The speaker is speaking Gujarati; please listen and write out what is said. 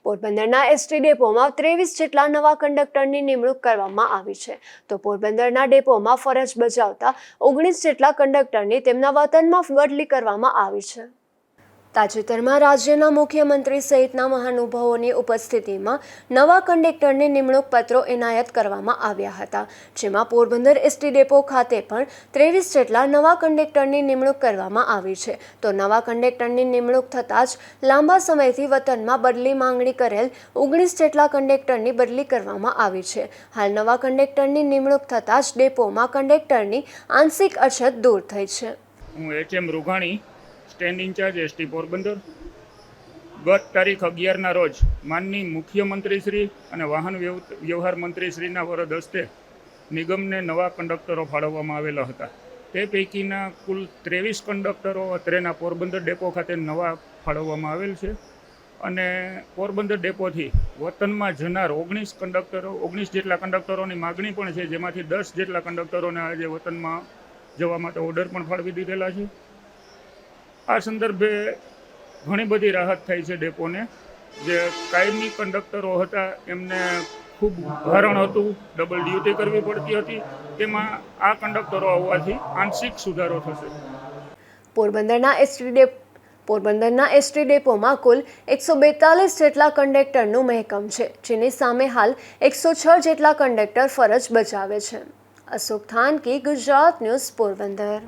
પોરબંદરના એસટી ડેપોમાં 23 જેટલા નવા કંડક્ટરની નિમણૂક કરવામાં આવી છે, તો પોરબંદરના ડેપોમાં ફરજ બજાવતા 19 જેટલા કંડક્ટરની તેમના વતનમાં બદલી કરવામાં આવી છે। તાજેતરમાં રાજ્યના મુખ્યમંત્રી સહિતના મહાનુભાવોની ઉપસ્થિતિમાં નવા કંડક્ટરની નિમણૂક પત્રો એનાયત કરવામાં આવ્યા હતા, જેમાં પોરબંદર એસટી ડેપો ખાતે પણ 23 જેટલા નવા કંડક્ટરની નિમણૂક કરવામાં આવી છે। તો નવા કંડક્ટરની નિમણૂક થતાં જ લાંબા સમયથી વતનમાં બદલી માંગણી કરેલ 19 જેટલા કંડક્ટરની બદલી કરવામાં આવી છે। હાલ નવા કંડક્ટરની નિમણૂક થતાં જ ડેપોમાં કંડક્ટરની આંશિક અછત દૂર થઈ છે। હું H M. Rughani, stand incharge ST Porbandar. ગત તારીખ 11ના રોજ માનનીય મુખ્યમંત્રી શ્રી અને વાહન વ્યવહાર મંત્રી શ્રીના વરદ હસ્તે નિગમને નવા કંડક્ટરો ફાળવવામાં આવેલા હતા। તે પૈકીના કુલ 23 કંડક્ટરો અત્રેના પોરબંદર ડેપો ખાતે નવા ફાળવવામાં આવેલ છે અને પોરબંદર ડેપોથી વતનમાં જનાર 19 જેટલા કંડક્ટરોની માગણી પણ છે, જેમાંથી 10 જેટલા કંડક્ટરોને આજે વતનમાં જવા માટે ઓર્ડર પણ ફાળવી દીધેલા છે। આ સંદર્ભે ઘણી બધી રાહત થઈ છે ડેપોને। જે કાયમી કંડક્ટરો હતા એમને ખૂબ ભારણ હતું, ડબલ ડ્યુટી કરવી પડતી હતી, તેમાં આ કંડક્ટરો આવવાથી આંશિક સુધારો થશે। પોરબંદરના એસટી ડેપોમાં કુલ 142 જેટલા કંડક્ટરનું મહેકમ છે, જેની સામે હાલ 106 જેટલા કંડક્ટર ફરજ બજાવે છે। અશોક થાનકી, ગુજરાત ન્યૂઝ, પોરબંદર।